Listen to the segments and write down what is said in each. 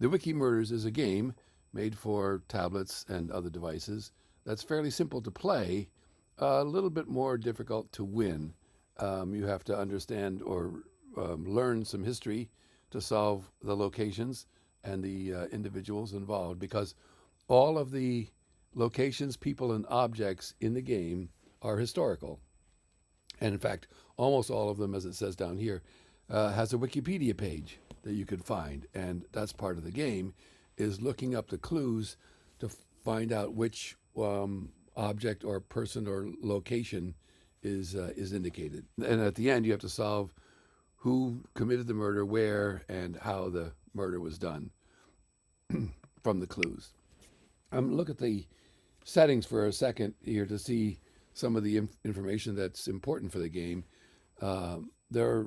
The Wiki Murders is a game made for tablets and other devices that's fairly simple to play, a little bit more difficult to win. You have to understand or learn some history to solve the locations and the individuals involved because all of the locations, people, and objects in the game are historical. And in fact, almost all of them, as it says down here, has a Wikipedia page that you could find. And that's part of the game, is looking up the clues to find out which object or person or location is indicated. And at the end, you have to solve who committed the murder, where, and how the murder was done from the clues. Look at the settings for a second here to see some of the information that's important for the game. There are,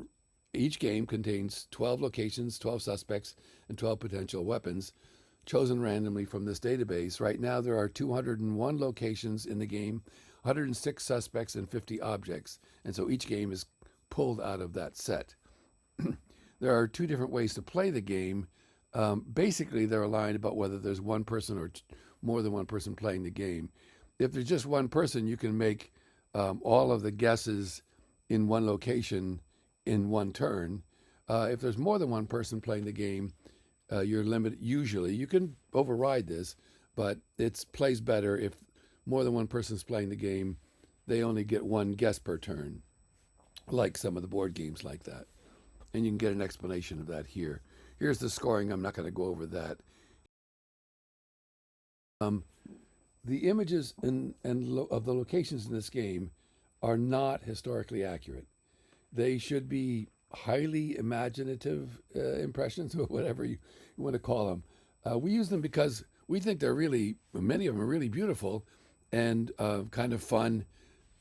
each game contains 12 locations, 12 suspects, and 12 potential weapons chosen randomly from this database. Right now, there are 201 locations in the game, 106 suspects, and 50 objects. And so each game is pulled out of that set. There are two different ways to play the game. Basically, they're aligned about whether there's one person or more than one person playing the game. If there's just one person, you can make all of the guesses in one location in one turn. If there's more than one person playing the game, you're limited. Usually, you can override this, but it plays better if more than one person's playing the game. They only get one guess per turn, like some of the board games like that. And you can get an explanation of that here. Here's the scoring. I'm not going to go over that. Um, the images of the locations in this game are not historically accurate. They should be highly imaginative impressions, or whatever you want to call them. We use them because we think they're really, many of them are really beautiful and kind of fun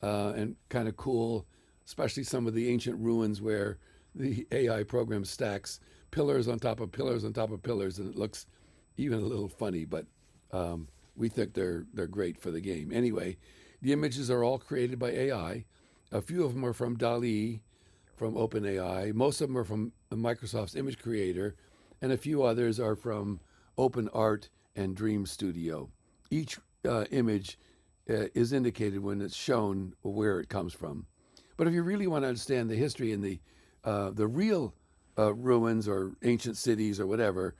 and kind of cool, especially some of the ancient ruins where the AI program stacks pillars on top of pillars on top of pillars, and it looks even a little funny, but we think they're great for the game. Anyway, the images are all created by AI. A few of them are from DALL-E, from OpenAI. Most of them are from Microsoft's image creator, and a few others are from OpenArt and Dream Studio. Each image is indicated when it's shown where it comes from. But if you really want to understand the history and the real ruins or ancient cities or whatever,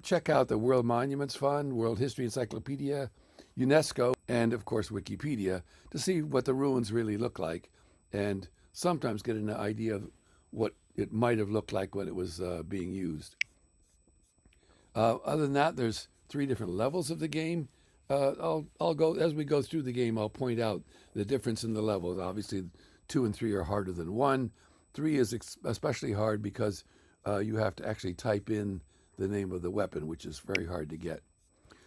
check out the World Monuments Fund, World History Encyclopedia, UNESCO, and of course Wikipedia to see what the ruins really look like, and sometimes get an idea of what it might have looked like when it was being used. Other than that, there's three different levels of the game. I'll go as we go through the game. I'll point out the difference in the levels. Obviously, 2 and 3 are harder than 1. 3 is especially hard because you have to actually type in the name of the weapon, which is very hard to get.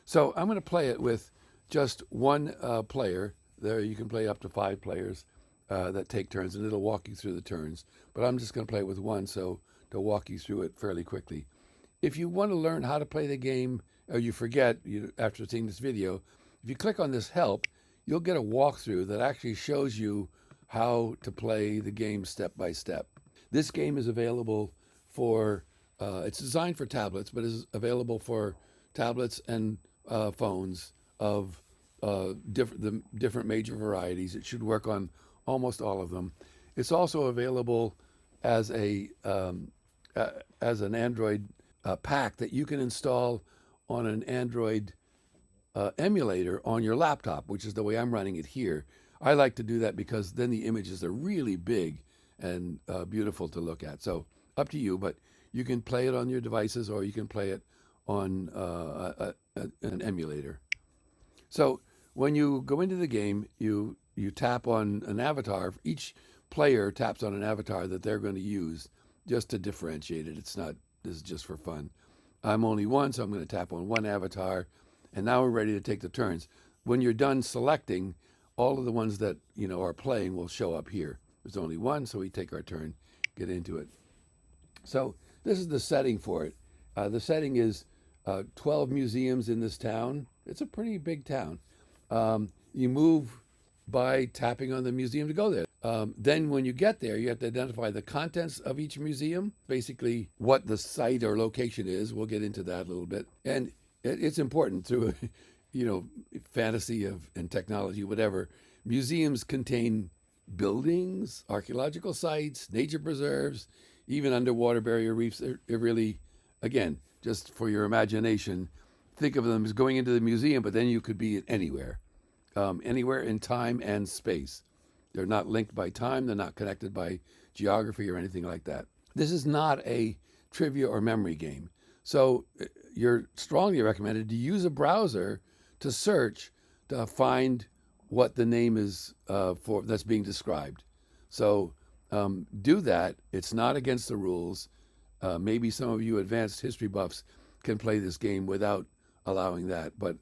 So I'm going to play it with just one player. There, you can play up to 5 players that take turns, and it'll walk you through the turns. But I'm just going to play it with one, so to walk you through it fairly quickly. If you want to learn how to play the game, or you forget after seeing this video, if you click on this help, you'll get a walkthrough that actually shows you how to play the game step by step. This game is available for, it's designed for tablets, but is available for tablets and phones of the different major varieties. It should work on almost all of them. It's also available as as an Android pack that you can install on an Android emulator on your laptop, which is the way I'm running it here. I like to do that because then the images are really big and beautiful to look at. So up to you, but you can play it on your devices or you can play it on an emulator. So when you go into the game, you tap on an avatar. Each player taps on an avatar that they're going to use just to differentiate it. It's not, this is just for fun. I'm only one, so I'm going to tap on one avatar. And now we're ready to take the turns. When you're done selecting, all of the ones that are playing will show up here. There's only one, so we take our turn, get into it. So this is the setting for it. The setting is 12 museums in this town. It's a pretty big town. You move by tapping on the museum to go there. Then when you get there, you have to identify the contents of each museum, basically what the site or location is. We'll get into that a little bit. And it's important through, fantasy and technology, whatever. Museums contain buildings, archaeological sites, nature preserves, even underwater barrier reefs. It really, again, just for your imagination, think of them as going into the museum, but then you could be anywhere, anywhere in time and space. They're not linked by time. They're not connected by geography or anything like that. This is not a trivia or memory game. So you're strongly recommended to use a browser to search to find what the name is for that's being described. So do that. It's not against the rules. Maybe some of you advanced history buffs can play this game without allowing that. But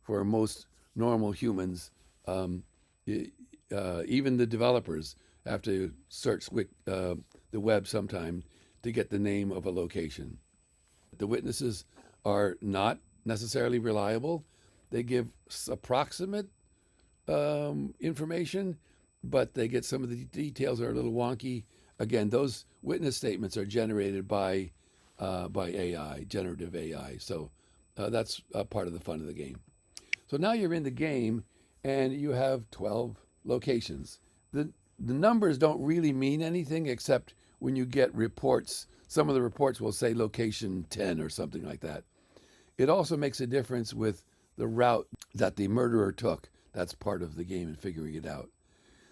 for most normal humans, even the developers have to search the web sometime to get the name of a location. The witnesses are not necessarily reliable. They give approximate information, but they get some of the details are a little wonky. Again, those witness statements are generated by AI, generative AI. So that's part of the fun of the game. So now you're in the game, and you have 12 locations. The numbers don't really mean anything except when you get reports. Some of the reports will say location 10 or something like that. It also makes a difference with the route that the murderer took. That's part of the game and figuring it out.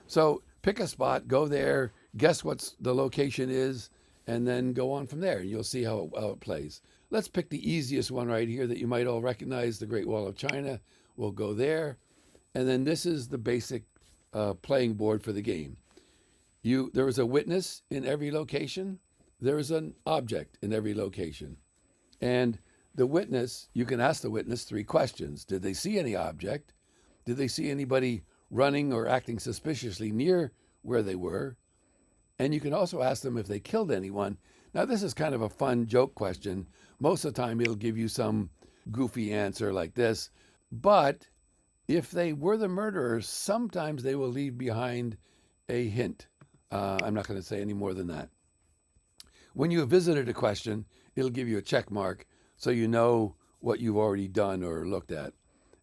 So pick a spot, go there, guess what the location is, and then go on from there. And you'll see how it plays. Let's pick the easiest one right here that you might all recognize, the Great Wall of China. We'll go there. And then this is the basic playing board for the game. There is a witness in every location. There is an object in every location. And the witness, you can ask the witness 3 questions. Did they see any object? Did they see anybody running or acting suspiciously near where they were? And you can also ask them if they killed anyone. Now, this is kind of a fun joke question. Most of the time, it'll give you some goofy answer like this. But if they were the murderers, sometimes they will leave behind a hint. I'm not going to say any more than that. When you have visited a question, it'll give you a check mark so you know what you've already done or looked at.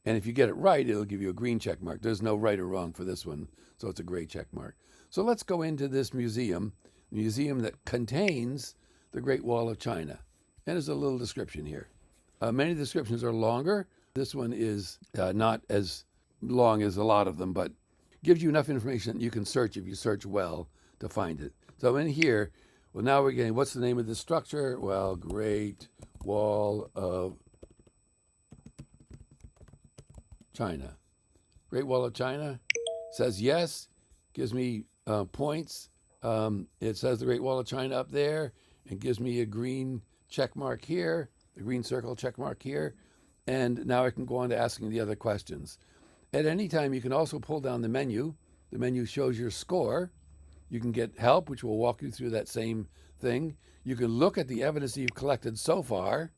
And if you get it right, it'll give you a green check mark. There's no right or wrong for this one, so it's a gray check mark. So let's go into this museum that contains the Great Wall of China. And there's a little description here. Many descriptions are longer. This one is not as long as a lot of them, but gives you enough information that you can search if you search well to find it. So in here, well, now we're getting, what's the name of this structure? Well, Great Wall of China. Great Wall of China says yes, gives me points. It says the Great Wall of China up there and gives me a green check mark here, a green circle check mark here. And now I can go on to asking the other questions. At any time, you can also pull down the menu. The menu shows your score. You can get help, which will walk you through that same thing. You can look at the evidence that you've collected so far,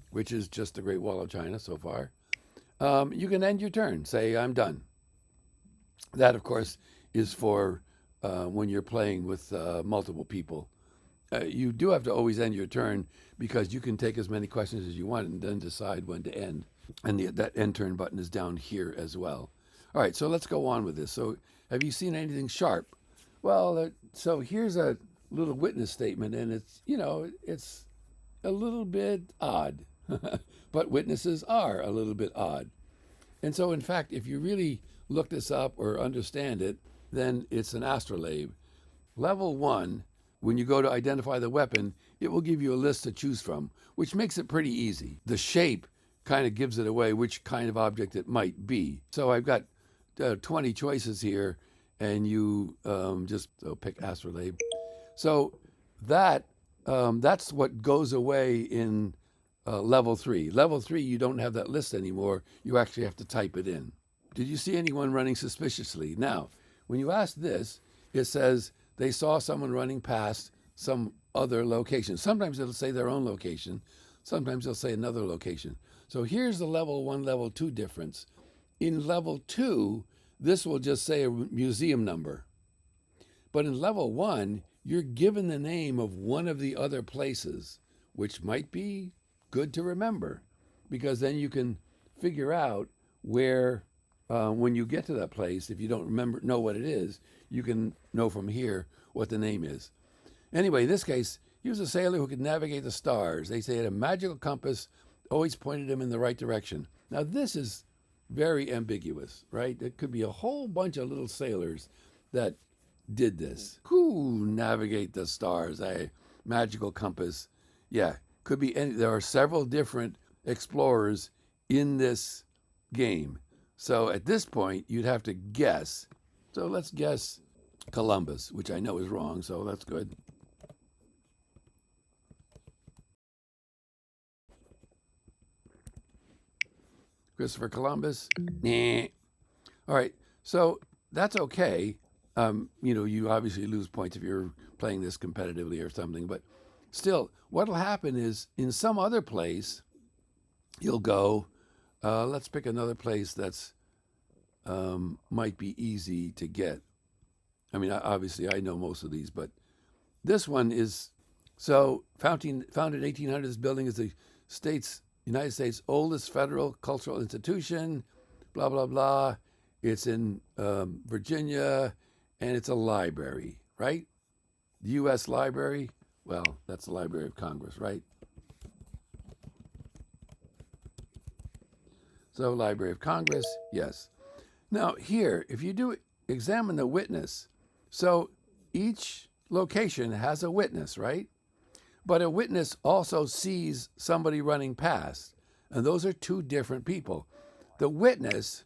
which is just the Great Wall of China so far. You can end your turn, say, I'm done. That, of course, is for when you're playing with multiple people. You do have to always end your turn because you can take as many questions as you want and then decide when to end. And that end turn button is down here as well. All right, so let's go on with this. So have you seen anything sharp? Well, so here's a little witness statement, and it's a little bit odd. But witnesses are a little bit odd. And so, in fact, if you really look this up or understand it, then it's an astrolabe. Level 1, when you go to identify the weapon, it will give you a list to choose from, which makes it pretty easy. The shape kind of gives it away which kind of object it might be. So I've got 20 choices here, and you just pick astrolabe. So that's what goes away in level 3. Level 3, you don't have that list anymore. You actually have to type it in. Did you see anyone running suspiciously? Now, when you ask this, it says they saw someone running past some other location. Sometimes it'll say their own location. Sometimes it'll say another location. So here's the level 1, level 2 difference. In level 2, this will just say a museum number. But in level 1, you're given the name of one of the other places, which might be good to remember, because then you can figure out where, when you get to that place, if you don't know what it is, you can know from here what the name is. Anyway, in this case, he was a sailor who could navigate the stars. They say he had a magical compass, always pointed him in the right direction. Now, this is very ambiguous, right? It could be a whole bunch of little sailors that did this. Who navigate the stars? A magical compass. Yeah, could be any. There are several different explorers in this game. So at this point, you'd have to guess. So let's guess Columbus, which I know is wrong, so that's good. Christopher Columbus? Nah. All right, so that's okay. You obviously lose points if you're playing this competitively or something, but still, what'll happen is in some other place, you'll go, let's pick another place that's might be easy to get. I mean, obviously, I know most of these, but this one is founded in 1800. This building is the United States' oldest federal cultural institution. Blah blah blah. It's in Virginia, and it's a library, right? The U.S. Library. Well, that's the Library of Congress, right? So, Library of Congress, yes. Now, here, if you do examine the witness, so each location has a witness, right? But a witness also sees somebody running past, and those are two different people. The witness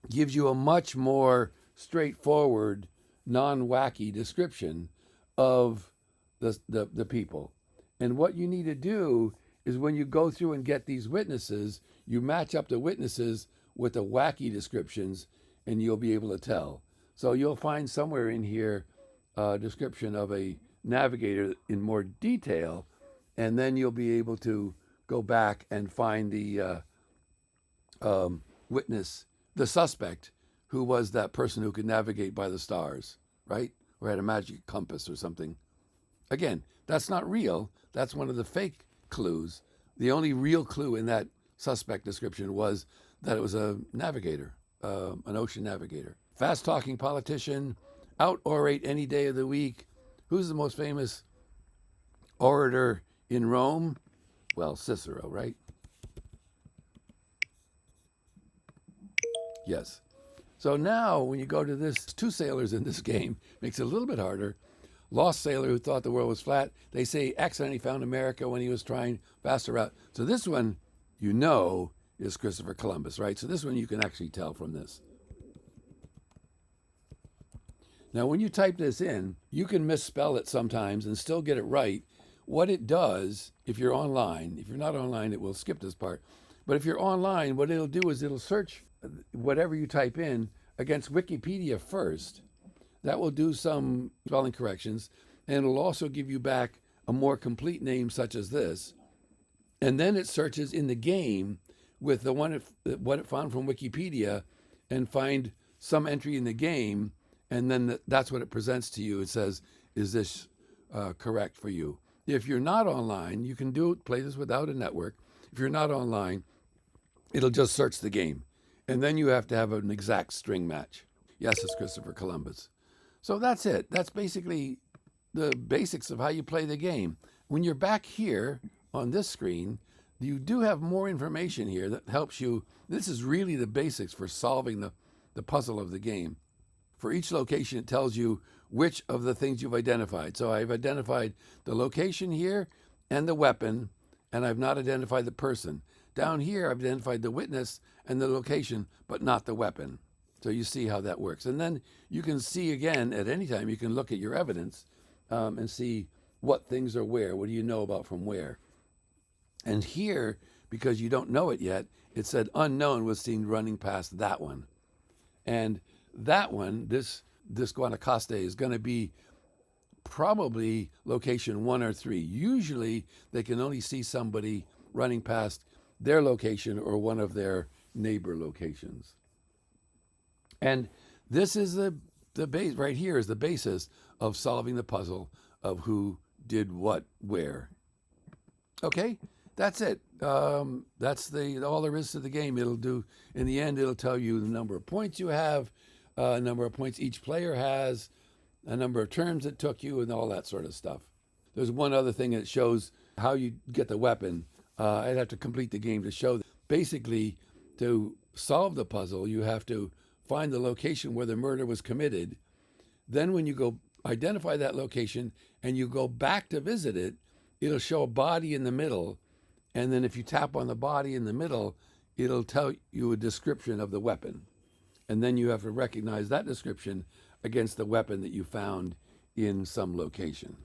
gives you a much more straightforward, non-wacky description of the people. And what you need to do is when you go through and get these witnesses, you match up the witnesses with the wacky descriptions, and you'll be able to tell. So you'll find somewhere in here a description of a navigator in more detail, and then you'll be able to go back and find the witness, the suspect, who was that person who could navigate by the stars, right? Or had a magic compass or something. Again, that's not real. That's one of the fake clues. The only real clue in that suspect description was that it was a navigator, an ocean navigator. Fast-talking politician, out-orate any day of the week. Who's the most famous orator in Rome? Well, Cicero, right? Yes. So now when you go to this, two sailors in this game, makes it a little bit harder. Lost sailor who thought the world was flat. They say he accidentally found America when he was trying faster route. So this one, is Christopher Columbus, right? So this one you can actually tell from this. Now, when you type this in, you can misspell it sometimes and still get it right. What it does, if you're online, if you're not online, it will skip this part. But if you're online, what it'll do is it'll search whatever you type in against Wikipedia first. That will do some spelling corrections, and it'll also give you back a more complete name such as this. And then it searches in the game with what it found from Wikipedia and find some entry in the game, and then that's what it presents to you. It says, is this correct for you? If you're not online, you can play this without a network. If you're not online, it'll just search the game. And then you have to have an exact string match. Yes, it's Christopher Columbus. So that's it. That's basically the basics of how you play the game. When you're back here on this screen, you do have more information here that helps you. This is really the basics for solving the puzzle of the game. For each location, it tells you which of the things you've identified. So I've identified the location here and the weapon, and I've not identified the person. Down here, I've identified the witness and the location, but not the weapon. So you see how that works. And then you can see again, at any time, you can look at your evidence and see what things are where. What do you know about from where? And here, because you don't know it yet, it said unknown was seen running past that one. And that one, this Guanacaste, is going to be probably location 1 or 3. Usually, they can only see somebody running past their location or one of their neighbor locations. And this is the the base right here is the basis of solving the puzzle of who did what where. Okay, that's it. That's the all there is to the game. It'll do in the end. It'll tell you the number of points you have, number of points each player has, a number of turns it took you, and all that sort of stuff. There's one other thing that shows how you get the weapon. I'd have to complete the game to show. Basically, to solve the puzzle, you have to find the location where the murder was committed. Then, when you go identify that location and you go back to visit it, it'll show a body in the middle. And then, if you tap on the body in the middle, it'll tell you a description of the weapon. And then you have to recognize that description against the weapon that you found in some location.